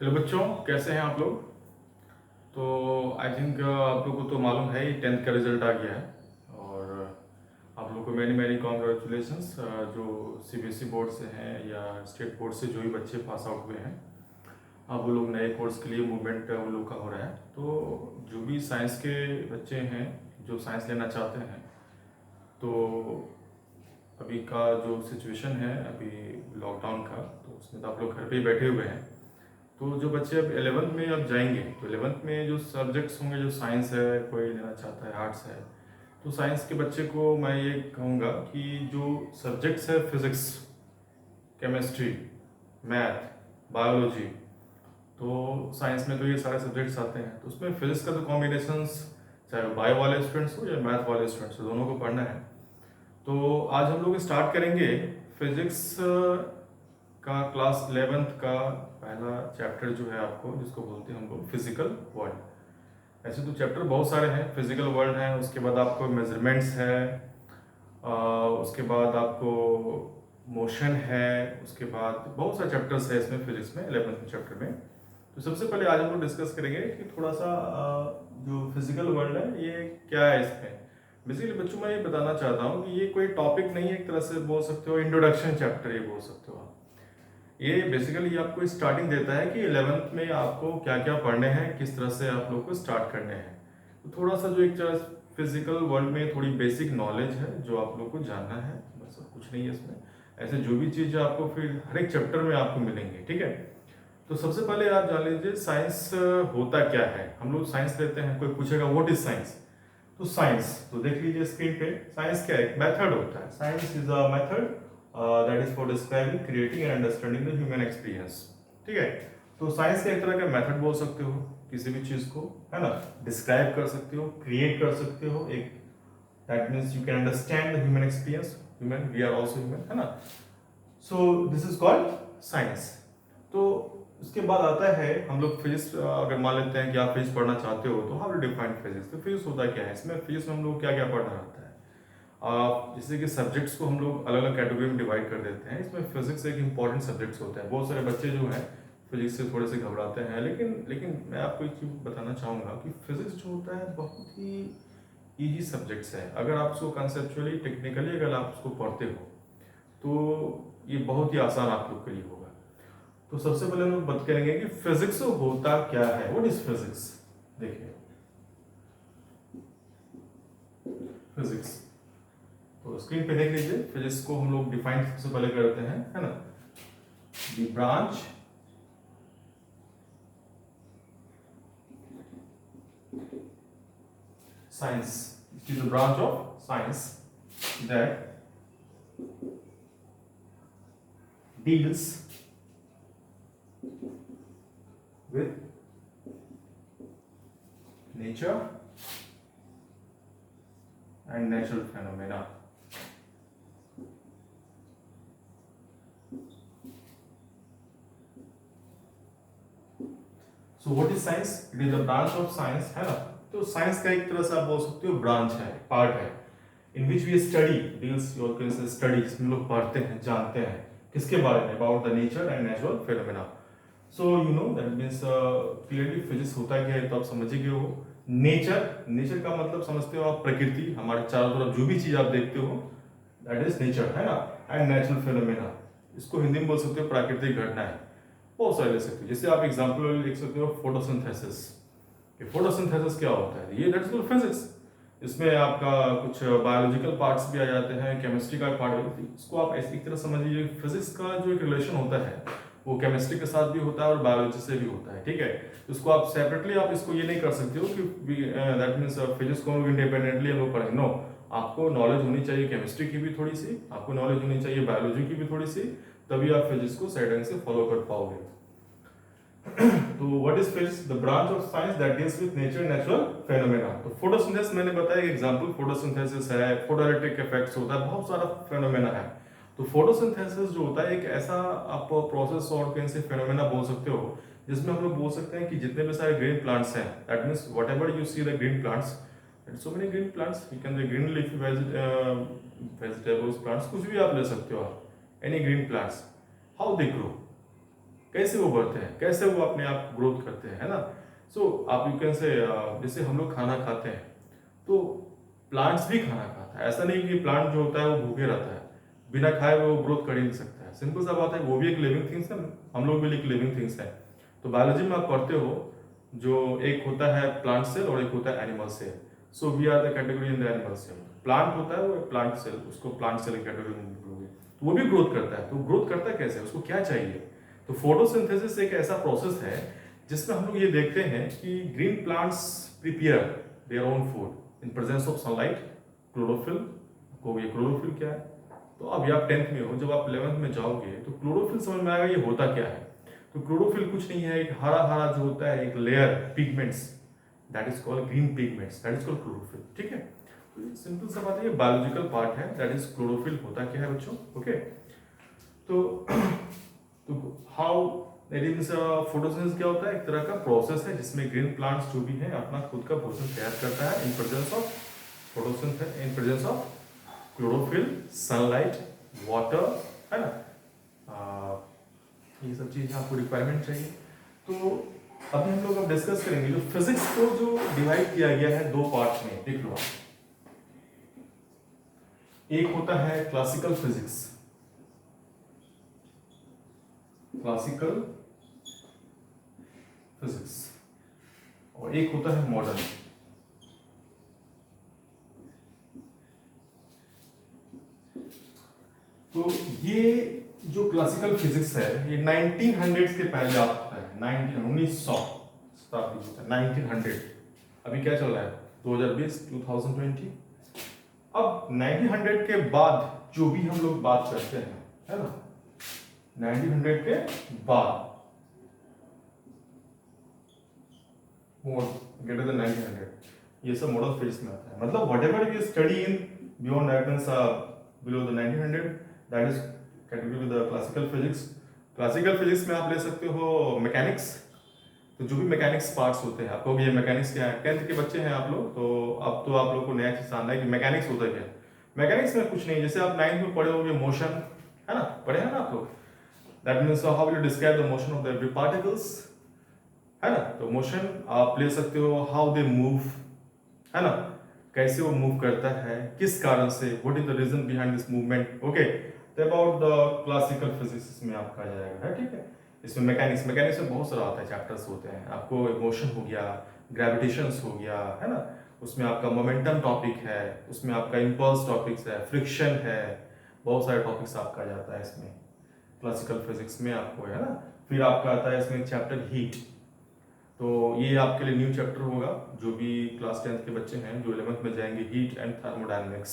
Hello बच्चों, कैसे हैं आप लोग। तो आई थिंक आप लोगों को तो मालूम है ही 10th का रिजल्ट आ गया है और आप लोगों को मैनी मैनी कॉन्ग्रेचुलेशंस। जो सीबीएसई बोर्ड से हैं या स्टेट बोर्ड से जो भी बच्चे पास आउट हुए हैं, अब वो लोग नए कोर्स के लिए मूवमेंट उन लोग का हो रहा है। तो जो भी साइंस के बच्चे हैं जो साइंस लेना चाहते हैं, तो अभी का जो सिचुएशन है अभी लॉकडाउन का, तो उसमें तो आप लोग घर पे ही बैठे हुए हैं। तो जो बच्चे अब 11th में अब जाएंगे, तो 11th में जो सब्जेक्ट्स होंगे, जो साइंस है, कोई लेना चाहता है आर्ट्स है, तो साइंस के बच्चे को मैं ये कहूँगा कि जो सब्जेक्ट्स है फिज़िक्स, केमिस्ट्री, मैथ, बायोलॉजी, तो साइंस में तो ये सारे सब्जेक्ट्स आते हैं। तो उसमें फिजिक्स का तो कॉम्बिनेशंस, चाहे वो बायो वाले स्टूडेंट्स हो या मैथ वाले स्टूडेंट्स हो, दोनों को पढ़ना है। तो आज हम लोग स्टार्ट करेंगे फिजिक्स का क्लास 11th का पहला चैप्टर जो है आपको, जिसको बोलते हैं हम लोग फिजिकल वर्ल्ड। ऐसे तो चैप्टर बहुत सारे हैं, फिजिकल वर्ल्ड है, उसके बाद आपको मेजरमेंट्स है, उसके बाद आपको मोशन है, उसके बाद बहुत सारे चैप्टर्स है इसमें फिजिक्स में 11th चैप्टर में। तो सबसे पहले आज हम लोग डिस्कस करेंगे कि थोड़ा सा जो फिजिकल वर्ल्ड है ये क्या है। इसमें बेसिकली बच्चों मैं ये बताना चाहता हूँ कि ये कोई टॉपिक नहीं है, एक तरह से बोल सकते हो इंट्रोडक्शन चैप्टर, ये बोल सकते हो आप। ये बेसिकली आपको स्टार्टिंग देता है कि 11th में आपको क्या क्या पढ़ने हैं, किस तरह से आप लोग को स्टार्ट करने हैं। तो थोड़ा सा जो एक फिजिकल वर्ल्ड में थोड़ी बेसिक नॉलेज है जो आप लोग को जानना है, बस और कुछ नहीं है इसमें। ऐसे जो भी चीज़ आपको फिर हर एक चैप्टर में आपको मिलेंगे, ठीक है। तो सबसे पहले आप जान लीजिए साइंस होता क्या है। हम लोग साइंस लेते हैं, कोई पूछेगा व्हाट इज साइंस, तो साइंस तो देख लीजिए स्क्रीन पे, साइंस क्या है, एक मेथड होता है। Science is a method that is for describing, creating and understanding the human experience, ठीक है। तो साइंस का एक तरह का मेथड बोल सकते हो किसी भी चीज को, है ना। डिस्क्राइब कर सकते हो, क्रिएट कर सकते हो, एक that means you can understand the human experience, human, we are also human, है ना। So this is called science. तो उसके बाद आता है हम लोग फिजिक्स। अगर मान लेते हैं कि आप फिजिक्स पढ़ना चाहते हो, तो हाउ टू डिफाइन फिजिक्स। तो फिजिक्स होता क्या है, इसमें फिजिक्स में हम लोग क्या क्या पढ़ना रहता है। जैसे कि सब्जेक्ट्स को हम लोग अलग अलग कैटेगरी में डिवाइड कर देते हैं। इसमें फिजिक्स एक इंपॉर्टेंट सब्जेक्ट्स होता है। बहुत सारे बच्चे जो हैं फिजिक्स से थोड़े से घबराते हैं, लेकिन लेकिन मैं आपको एक चीज़ बताना चाहूँगा कि फिजिक्स जो होता है बहुत ही ईजी सब्जेक्ट्स है। अगर आप उसको कंसेप्चुअली, टेक्निकली अगर आप उसको पढ़ते हो, तो ये बहुत ही आसान आप लोग के लिए होगा। तो सबसे पहले हम लोग बात करेंगे कि फिजिक्स होता क्या है, व्हाट इज फिजिक्स। देखिए फिजिक्स, तो स्क्रीन पे देख लीजिए, फिजिक्स को हम लोग डिफाइन सबसे पहले करते हैं, है ना। The branch science, it is the branch of science that deals with nature and natural phenomena. So what is science? It is the branch of science, है ना। तो साइंस का एक तरह से आप बोल सकते हो ब्रांच है, पार्ट है, in which we study deals your can say study, हम लोग पढ़ते हैं, जानते हैं किसके बारे में, about the nature and natural phenomena. So you know that means clearly physics होता क्या है, तो आप समझ गए हो। नेचर, नेचर का मतलब समझते हो आप, प्रकृति, हमारे चारों तरफ जो भी चीज आप देखते हो दैट इज नेचर, है ना। एंड नेचुरल फेनोमेना, इसको हिंदी में बोल सकते हो प्राकृतिक घटनाएं। बहुत सारे ले सकते हो, जैसे आप एग्जाम्पल लिख सकते हो फोटोसिंथेसिस। फोटोसिंथेसिस क्या होता है, ये दैट्स कॉल्ड फिजिक्स। इसमें आपका कुछ बायोलॉजिकल पार्ट्स भी आ जाते हैं, केमिस्ट्री का पार्ट भी। इसको आप ऐसी तरह समझ लीजिए, फिजिक्स का जो एक रिलेशन होता है वो केमिस्ट्री के साथ भी होता है और बायोलॉजी से भी होता है, ठीक है। इसको आप सेपरेटली आप इसको ये नहीं कर सकते हो कि दैट मीन्स फिजिक्स को इंडिपेंडेंटली हम लोग पढ़ेंगे, नो। आपको नॉलेज होनी चाहिए केमिस्ट्री की भी थोड़ी सी, आपको नॉलेज होनी चाहिए बायोलॉजी की भी थोड़ी सी, तभी आप फिजिक्स को सही ढंग से फॉलो कर पाओगे। तो what is physics? The branch of science that deals with nature natural phenomena. तो फोटोसिंथेसिस मैंने बताया, एग्जांपल फोटोसिंथेसिस है, फोटोइलेक्ट्रिक इफेक्ट्स होता है, बहुत सारा फेनोमेना है। तो फोटोसिंथेसिस जो होता है एक ऐसा आप प्रोसेस और कैसे फेनोमेना बोल सकते हो, जिसमें हम लोग बोल सकते हैं कि जितने भी सारे ग्रीन प्लांट्स हैं, that means whatever you see the green plants, so many green plants, you can green leafy vegetables plants, कुछ भी आप ले सकते हो आप, any green plants, how they grow, कैसे वो बढ़ते हैं, कैसे वो अपने आप ग्रोथ करते हैं, है ना। सो आप यू कैन से, जैसे हम लोग खाना खाते हैं तो प्लांट्स भी खाना खाता है, ऐसा नहीं कि प्लांट जो होता है वो भूखे रहता है, बिना खाए वो ग्रोथ कर ही नहीं सकता है। सिंपल सा बात है, वो भी एक लिविंग थिंग्स है, हम लोग भी एक लिविंग थिंग्स है। तो बायोलॉजी में आप पढ़ते हो, जो एक होता है प्लांट सेल और एक होता है animal cell. So we are the category in the animal cell. Plant होता है वो प्लांट सेल, उसको प्लांट सेल कैटेगरी में बोलोगे, तो वो भी ग्रोथ करता है। तो ग्रोथ करता है कैसे, उसको क्या चाहिए। तो फोटोसिंथेसिस एक ऐसा प्रोसेस है जिसमें हम लोग ये देखते हैं कि green plants prepare their own food in presence of sunlight, chlorophyll. को ये क्लोरोफिल क्या है, तो अभी आप 10th में हो, जब आप 11th में जाओगे तो क्लोरोफिल समझ में आएगा ये होता क्या है। तो क्लोरोफिल कुछ नहीं है, एक हरा हरा जो होता है एक layer pigments, that is called green pigments, that is called chlorophyll. ठीक है, तो सिंपल सा बात है, ये बायोलॉजिकल पार्ट है, दैट इज क्लोरोफिल होता क्या है बच्चों। ओके, तो हाउ दैट मींस फोटोसिंथेसिस क्या होता है, एक तरह का प्रोसेस है जिसमें ग्रीन प्लांट्स जो भी है अपना खुद का भोजन तैयार करता है in presence of photosynthesis, in presence of chlorophyll, sunlight, water, है ना। ये सब चीज़ आपको रिक्वायरमेंट चाहिए। तो अभी हम लोग अब डिस्कस करेंगे जो फिजिक्स को जो डिवाइड किया गया है दो पार्ट में, देख लो आप। एक होता है क्लासिकल फिजिक्स, क्लासिकल फिजिक्स, और एक होता है मॉडर्न। तो ये जो क्लासिकल फिजिक्स है ये 1900 के पहले आता है, 1900 1900। अभी क्या चल रहा है 2020, 2020। अब 1900 के बाद जो भी हम लोग बात करते हैं, है ना, 1900 के बाद मोर ग्रेटर देन 1900, ये सब मॉडर्न फिजिक्स में आता है। मतलब whatever you study in beyond that below the 1900, that is category with the classical physics. Classical physics में आप ले सकते हो मैकेनिक्स। तो जो भी मैकेनिक्स पार्ट्स होते हैं, आपको ये मैकेनिक्स क्या है, 10th के बच्चे हैं आप लोग, तो अब तो आप लोग को नया चीज जानना है कि मैकेनिक्स होता क्या है। मैकेनिक्स में कुछ नहीं, जैसे आप 9th में पढ़े होंगे मोशन, है ना, पढ़े हैं ना आप लोग। That means how will you describe the motion of the every particles, है ना। तो मोशन आप ले सकते हो हाउ दे मूव, है ना, कैसे वो मूव करता है, किस कारण से, what is the reason behind this movement. Okay, तो अबाउट द क्लासिकल फिजिक्स में आपका आ जाएगा, है ठीक है। इसमें मैकेनिक्स में बहुत सारा आता है, चैप्टर्स होते हैं। आपको मोशन हो गया, ग्रेविटेशंस हो गया, है ना, उसमें आपका मोमेंटम टॉपिक है, उसमें आपका इम्पल्स टॉपिक्स है, फ्रिक्शन है, बहुत सारे टॉपिक्स आपका आ जाता है इसमें क्लासिकल फिजिक्स में आपको, है ना। फिर आपका आता है इसमें चैप्टर हीट। तो ये आपके लिए न्यू चैप्टर होगा, जो भी क्लास 10th के बच्चे हैं जो 11th में जाएंगे, हीट एंड थर्मोडायनेमिक्स।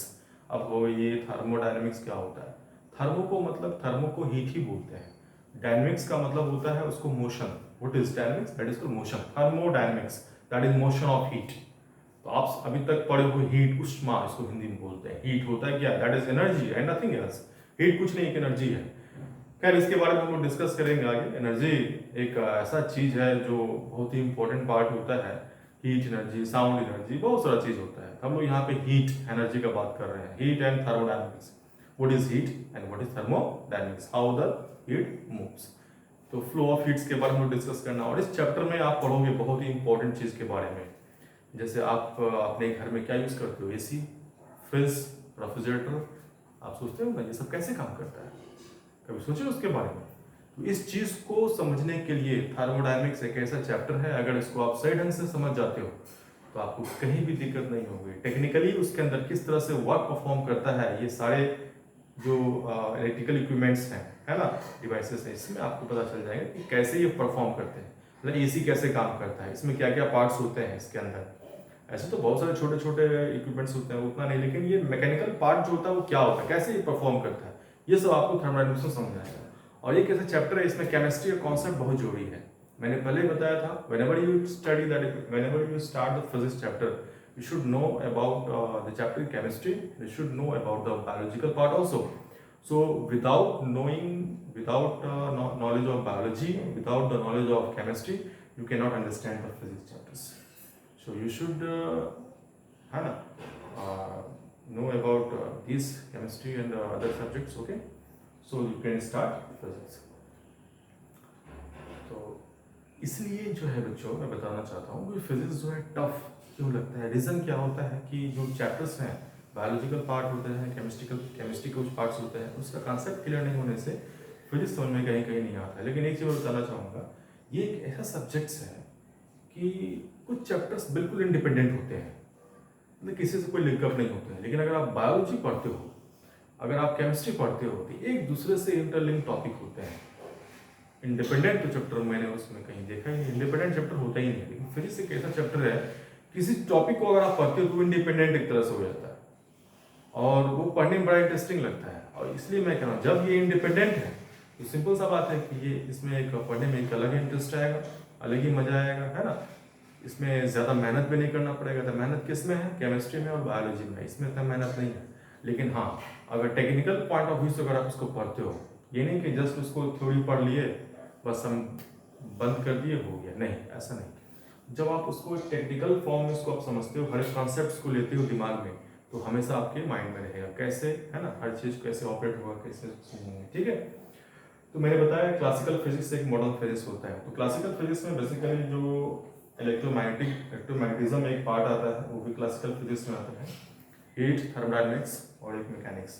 अब हो ये थर्मोडायनेमिक्स क्या होता है, थर्मो को मतलब थर्मो को हीट ही बोलते हैं, डायनेमिक्स का मतलब होता है उसको motion. What is dynamics, that is called motion. Thermodynamics that is motion of heat. तो आप अभी तक पढ़े हुए हीट, उष्मा इसको हिंदी में बोलते हैं। हीट होता है क्या, that is energy and nothing else. Heat कुछ नहीं, एक एनर्जी है। खैर इसके बारे में हम लोग डिस्कस करेंगे आगे। एनर्जी एक ऐसा चीज है जो बहुत ही इंपॉर्टेंट पार्ट होता है। हीट एनर्जी, साउंड एनर्जी, बहुत सारा चीज होता है। हम लोग यहाँ पे हीट एनर्जी का बात कर रहे हैं, heat and thermodynamics. What is heat and what is thermodynamics, how the heat moves. तो फ्लो ऑफ हीट्स के बारे में डिस्कस करना। और इस चैप्टर में आप पढ़ोगे बहुत ही इंपॉर्टेंट चीज के बारे में, जैसे आप अपने घर में क्या यूज करते हो, एसी, फ्रिज, रेफ्रिजरेटर। आप सोचते हो ना ये सब कैसे काम करता है, कभी सोचे उसके बारे में। तो इस चीज को समझने के लिए थर्मोडायनेमिक्स एक ऐसा चैप्टर है, अगर इसको आप सही ढंग से समझ जाते हो तो आपको कहीं भी दिक्कत नहीं होगी। टेक्निकली उसके अंदर किस तरह से वर्क परफॉर्म करता है, ये सारे जो इलेक्ट्रिकल इक्विपमेंट्स हैं, है ना, डिवाइसेस हैं, इसमें आपको पता चल जाएगा कि कैसे ये परफॉर्म करते हैं। मतलब एसी कैसे काम करता है, इसमें क्या क्या पार्ट्स होते हैं इसके अंदर। ऐसे तो बहुत सारे छोटे छोटे इक्विपमेंट्स होते हैं, उतना नहीं, लेकिन ये मैकेनिकल पार्ट जो होता है वो क्या होता है, कैसे ये परफॉर्म करता है, ये सब आपको थर्मोडायनेमिक्स में समझ आएगा। और एक ऐसा चैप्टर है, इसमें केमिस्ट्री का कॉन्सेप्ट बहुत जरूरी है। मैंने पहले बताया था, whenever you study that, whenever you start the physics chapter, you should know about the chapter chemistry. You should know about the biological part also. So without knowing, without knowledge of biology, without the knowledge of chemistry, you cannot understand the physics chapters. So you should Hannah, know about these chemistry and other subjects. Okay, so you can start physics. इसलिए जो है बच्चों मैं बताना चाहता हूँ कि physics जो है टफ क्यों लगता है। रीज़न क्या होता है कि जो चैप्टर्स हैं, बायोलॉजिकल पार्ट होते हैं, केमिस्ट्री के कुछ पार्ट्स होते हैं, उसका कॉन्सेप्ट क्लियर नहीं होने से फिजिक्स समझ में कहीं कहीं नहीं आता है। लेकिन एक चीज़ मैं बताना चाहूँगा, ये एक ऐसा सब्जेक्ट्स है कि कुछ चैप्टर्स बिल्कुल इंडिपेंडेंट होते हैं, मतलब किसी से कोई लिंकअप नहीं होते हैं। लेकिन अगर आप बायोलॉजी पढ़ते हो, अगर आप केमिस्ट्री पढ़ते हो, तो एक दूसरे से इंटरलिंक टॉपिक होते हैं। इंडिपेंडेंट तो चैप्टर मैंने उसमें कहीं देखा ही नहीं, इंडिपेंडेंट चैप्टर होता ही नहीं। लेकिन फिजिक्स एक ऐसा चैप्टर है, किसी टॉपिक को अगर आप पढ़ते हो तो इंडिपेंडेंट एक तरह से हो जाता है और वो पढ़ने में बड़ा इंटरेस्टिंग लगता है। और इसलिए मैं कह रहा हूँ जब ये इंडिपेंडेंट है तो सिंपल सा बात है कि ये इसमें एक पढ़ने में एक अलग इंटरेस्ट आएगा, अलग ही मजा आएगा, है ना। इसमें ज़्यादा मेहनत भी नहीं करना पड़ेगा। तो मेहनत किस में है? केमिस्ट्री में और बायोलॉजी में। इसमें इतना मेहनत नहीं है। लेकिन हाँ, अगर टेक्निकल पॉइंट ऑफ व्यू से अगर आप उसको पढ़ते हो, ये नहीं कि जस्ट उसको थ्योरी पढ़ लिए बस हम बंद कर दिए हो गया, नहीं, ऐसा नहीं। जब आप उसको एक टेक्निकल फॉर्म में उसको आप समझते हो, हर एक कॉन्सेप्ट को लेते हो दिमाग में, तो हमेशा आपके माइंड में रहेगा कैसे, है ना, हर चीज़ कैसे ऑपरेट होगा, कैसे, ठीक है। तो मैंने बताया क्लासिकल फिजिक्स से एक मॉडर्न फिजिक्स होता है। तो क्लासिकल फिजिक्स में बेसिकली जो इलेक्ट्रोमैग्नेटिज्म एक पार्ट आता है, वो भी क्लासिकल फिजिक्स में आता है। हीट, थर्मोडायनेमिक्स और एक मैकेनिक्स।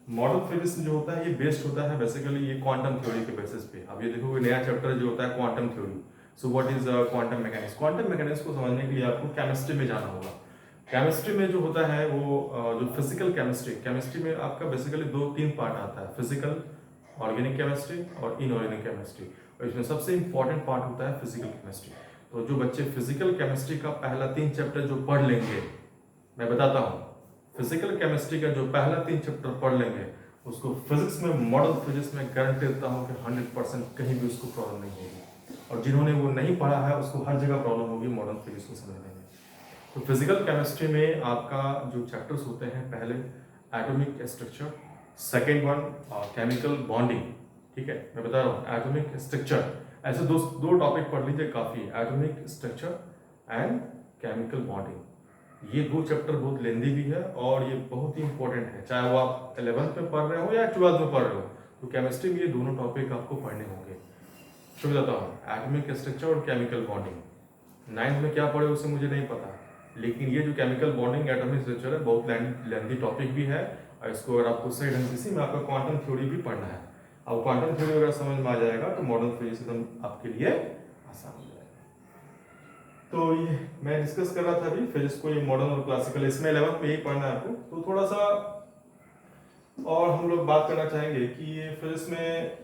मॉडर्न फिजिक्स जो होता है ये बेस्ड होता है बेसिकली ये क्वांटम थ्योरी के बेसिस पे। अब ये देखो नया चैप्टर जो होता है quantum theory. So what is quantum mechanics? Quantum mechanics को समझने के लिए आपको केमिस्ट्री में जाना होगा। केमिस्ट्री में जो होता है वो जो फिजिकल केमिस्ट्री में आपका बेसिकली 2-3 पार्ट आता है, फिजिकल, ऑर्गेनिक केमिस्ट्री और इनऑर्गेनिक केमिस्ट्री। और इसमें सबसे इंपॉर्टेंट पार्ट होता है फिजिकल केमिस्ट्री। तो जो बच्चे फिजिकल केमिस्ट्री का पहला 3 चैप्टर जो पढ़ लेंगे, मैं बताता हूँ, फिजिकल केमिस्ट्री का जो पहला 3 चैप्टर पढ़ लेंगे, उसको फिजिक्स में, मॉडर्न फिजिक्स में गारंटी देता हूँ कि 100% कहीं भी उसको प्रॉब्लम नहीं होगी। और जिन्होंने वो नहीं पढ़ा है उसको हर जगह प्रॉब्लम होगी मॉडर्न फिजिक्स को समझने में। तो फिजिकल केमिस्ट्री में आपका जो चैप्टर्स होते हैं, पहले atomic structure, second one chemical bonding, ठीक है, मैं बता रहा हूँ एटॉमिक स्ट्रक्चर। ऐसे दो टॉपिक पढ़ लीजिए काफ़ी, atomic structure and chemical bonding. ये 2 चैप्टर बहुत लेंदी भी है और ये बहुत ही इंपॉर्टेंट है, चाहे वो आप 11th में पढ़ रहे हो या 12th में पढ़ रहे हो, तो केमिस्ट्री में ये दोनों टॉपिक आपको पढ़ने होंगे। तो बताता हूँ, एटॉमिक स्ट्रक्चर और केमिकल बॉन्डिंग 9th में क्या पढ़े उससे मुझे नहीं पता, लेकिन ये जो केमिकल बॉन्डिंग एटॉमिक स्ट्रक्चर है बहुत लेंदी टॉपिक भी है। और इसको अगर आपको सही ढंग से, इसी में आपका क्वांटम थ्योरी भी पढ़ना है। अब क्वांटम थ्योरी अगर समझ में आ जाएगा तो मॉडर्न फिजिक्स एकदम आपके लिए आसान हो जाएगा। तो ये मैं डिस्कस कर रहा था अभी फिजिक्स को, ये मॉडर्न और क्लासिकल, इसमें 11th में यही पढ़ना है आपको। तो थोड़ा सा और हम लोग बात करना चाहेंगे कि ये फिजिक्स में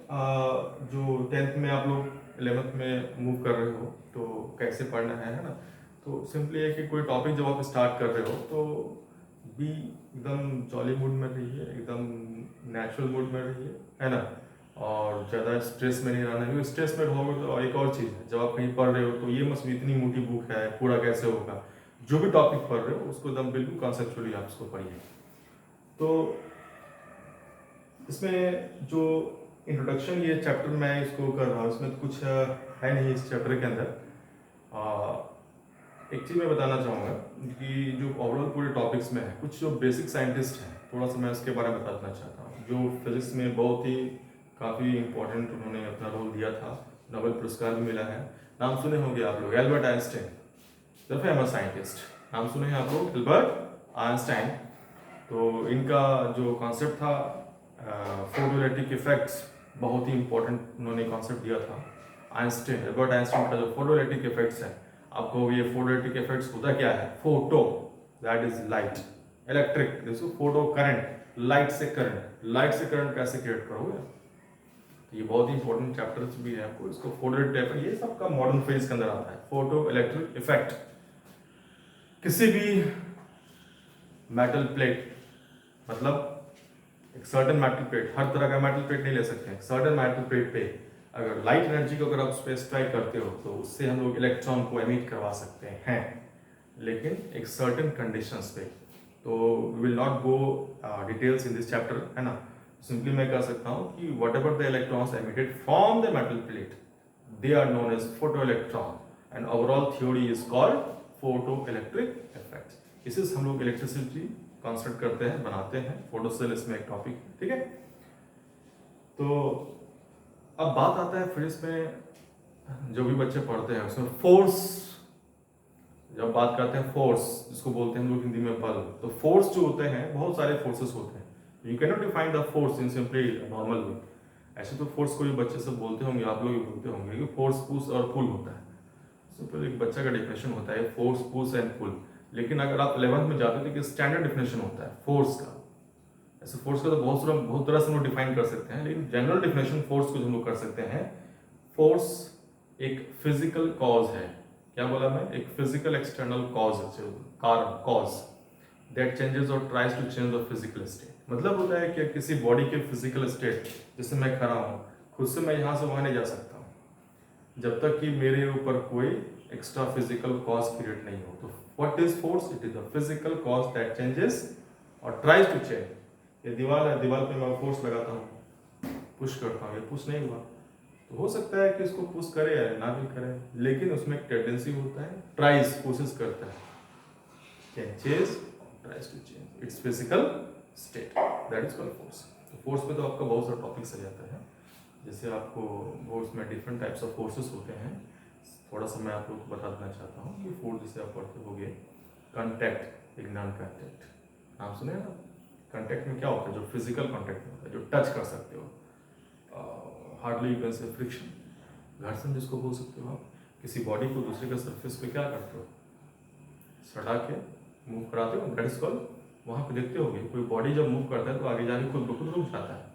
जो 10th में आप लोग 11th में मूव कर रहे हो तो कैसे पढ़ना है ना। तो सिंपली है कि कोई टॉपिक जब आप स्टार्ट कर रहे हो तो भी एकदम जॉली मूड में रहिए, एकदम नेचुरल मूड में रहिए, है ना। और ज़्यादा स्ट्रेस में नहीं रहना, क्योंकि स्ट्रेस में रहोगे तो एक और चीज़ है, जब आप कहीं पढ़ रहे हो तो ये मत इतनी मोटी बुक है पूरा कैसे होगा। जो भी टॉपिक पढ़ रहे हो उसको एकदम बिल्कुल कॉन्सेप्चुअली आप उसको पढ़िए। तो इसमें जो इंट्रोडक्शन ये चैप्टर मैं इसको कर रहा हूँ, इसमें तो कुछ है नहीं इस चैप्टर के अंदर। एक चीज़ मैं बताना चाहूँगा कि जो ओवरऑल पूरे टॉपिक्स में है, कुछ जो बेसिक साइंटिस्ट हैं, थोड़ा सा मैं उसके बारे में बताना चाहता हूँ, जो फिजिक्स में बहुत ही काफ़ी इंपॉर्टेंट उन्होंने अपना रोल दिया था, नोबेल पुरस्कार भी मिला है। नाम सुने होंगे आप लोग, Albert Einstein, the famous scientist. नाम सुने हैं आप लोग, एल्बर्ट आइंस्टाइन। तो इनका जो कॉन्सेप्ट था फोटोइलेक्ट्रिक इफेक्ट्स, बहुत ही इंपॉर्टेंट उन्होंने कॉन्सेप्ट दिया था। आइंस्टाइन, एल्बर्ट आइंस्टाइन का जो फोटोइलेक्ट्रिक इफेक्ट्स है, आपको ये फोटोइलेक्ट्रिक इफेक्ट्स होता क्या है? Photo that is light, electric देखो फोटो, करंट लाइट से करंट, लाइट से करंट कैसे क्रिएट करोगे। तो ये बहुत ही इंपॉर्टेंट चैप्टर्स भी है आपको, इसको फोटोइलेक्ट्रिक इफेक्ट ये सब का मॉडर्न फिजिक्स के अंदर आता है। फोटो इलेक्ट्रिक इफेक्ट, किसी भी मेटल प्लेट, मतलब एक सर्टेन मेटल प्लेट, हर तरह का मेटल प्लेट नहीं ले सकते हैं, सर्टेन मेटल प्लेट पे अगर लाइट एनर्जी को अगर आप उस पर स्ट्राइक करते हो तो उससे हम लोग इलेक्ट्रॉन को एमिट करवा सकते हैं, लेकिन एक सर्टेन कंडीशंस पे। तो we will not go details in this chapter, है ना। सिंपली मैं कह सकता हूँ कि whatever the electrons emitted from the metal plate, they are known as photo electron and overall theory is called photo electric effect. इसे हम लोग इलेक्ट्रिसिटी कंस्ट्रक्ट करते हैं, बनाते हैं, फोटो सेल इसमें एक टॉपिक, ठीक है। तो अब बात आता है फिजिक्स में जो भी बच्चे पढ़ते हैं उसमें फोर्स, जब बात करते हैं फोर्स जिसको बोलते हैं हम लोग हिंदी में बल, तो फोर्स जो होते हैं बहुत सारे फोर्सेस होते हैं। You can not define the force in simply normal way. ऐसे तो फोर्स को भी बच्चे सब बोलते होंगे, आप लोग भी बोलते होंगे कि फोर्स पुश और पुल होता है। सिंपल एक बच्चा का डेफिनेशन होता है फोर्स पुश एंड पुल। लेकिन अगर आप 11th में जाते हो तो स्टैंडर्ड डेफिनेशन होता है फोर्स का। ऐसे फोर्स का तो बहुत तरह से हम लोग डिफाइन कर सकते हैं, लेकिन जनरल डेफिनेशन फोर्स को हम लोग कर सकते हैं। फोर्स एक फिजिकल कॉज है। क्या बोला मैं? एक फिजिकल एक्सटर्नल कॉज है, कारण कॉज दैट चेंजेस और tries to change the physical state. मतलब होता है कि किसी बॉडी के फिजिकल स्टेट, जैसे मैं खड़ा हूँ, खुद से मैं यहाँ से वहाँ नहीं जा सकता हूँ जब तक कि मेरे ऊपर कोई एक्स्ट्रा फिजिकल कॉज क्रिएट नहीं हो। तो what is force? It is the physical cause that changes और ट्राइज टू चेंज। ये दीवार है, दीवार पे मैं फोर्स लगाता हूँ, पुश करता हूँ, ये पुश नहीं हुआ, तो हो सकता है कि इसको पुश करे या ना भी करे, लेकिन उसमें एक टेंडेंसी होता है, ट्राइज कोशिश करता है, changes tries to change its physical state, that is called force. तो फोर्स में तो आपका बहुत सारा टॉपिक्स आ जाता है। जैसे आपको बोर्ड्स में डिफरेंट टाइप्स ऑफ फोर्सेस होते हैं, थोड़ा सा मैं आप लोग को बता देना चाहता हूँ कि फोर्स जैसे आप पढ़ते होगे, कंटैक्ट, एक नॉन कंटैक्ट, नाम सुने ना? कंटैक्ट में क्या होता है? जो फिजिकल कंटैक्ट होता है, जो टच कर सकते हो, hardly you can say friction, घर्षण जिसको बोल सकते हो आप। किसी बॉडी को दूसरे के सरफेस पे क्या करते हो? सटा के मूव कराते हो, दैट इज कॉल्ड। वहाँ पे देखते होगे कोई बॉडी जब मूव करता है तो आगे जाके खुद ब खुद रुक जाता है।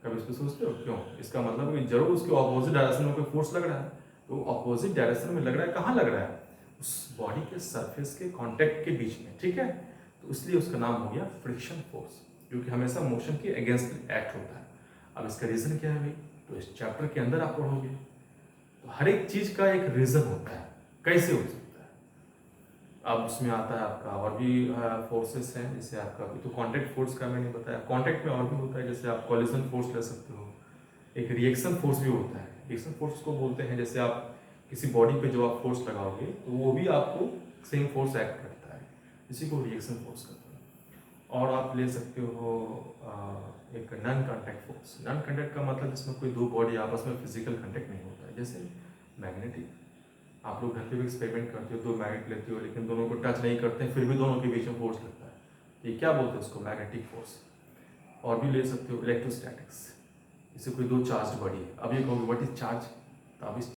कभी इस पर सोचते हो क्यों? इसका मतलब कि जरूर उसके ऑपोजिट डायरेक्शन में कोई फोर्स लग रहा है। तो ऑपोजिट डायरेक्शन में लग रहा है, कहाँ लग रहा है? उस बॉडी के सरफेस के कॉन्टैक्ट के बीच में, ठीक है? तो इसलिए उसका नाम हो गया फ्रिक्शन फोर्स, जो कि हमेशा मोशन के अगेंस्ट एक्ट होता है। अब इसका रीजन क्या है भाई? तो इस चैप्टर के अंदर आप पढ़ोगे। तो हर एक चीज का एक रीजन होता है, कैसे हो सकता है। अब उसमें आता है आपका और भी फोर्सेस हैं, जैसे आपका अभी तो कॉन्टैक्ट फोर्स का मैंने बताया, कॉन्टैक्ट में और भी होता है, जैसे आप कॉलिजन फोर्स ले सकते हो, एक रिएक्शन फोर्स भी होता है। रिएक्शन फोर्स को बोलते हैं जैसे आप किसी बॉडी पे जो आप फोर्स लगाओगे तो वो भी आपको सेम फोर्स एक्ट करता है, इसी को रिएक्शन फोर्स कहते हैं। और आप ले सकते हो एक non contact force. Non contact का मतलब जिसमें कोई दो बॉडी आपस में फिजिकल कांटेक्ट नहीं होता है, जैसे मैग्नेटिक। आप लोग घर पे भी एक्सपेरिमेंट करते हो, दो मैग्नेट लेते हो लेकिन दोनों को टच नहीं करते हैं, फिर भी दोनों के बीच में फोर्स लगता है, ये क्या बोलते हैं उसको? Magnetic force. और भी ले सकते हो इलेक्ट्रोस्टैटिक्स, जैसे कोई दो चार्ज बॉडी है, अब ये कहोगे व्हाट इज चार्ज, तो आप इस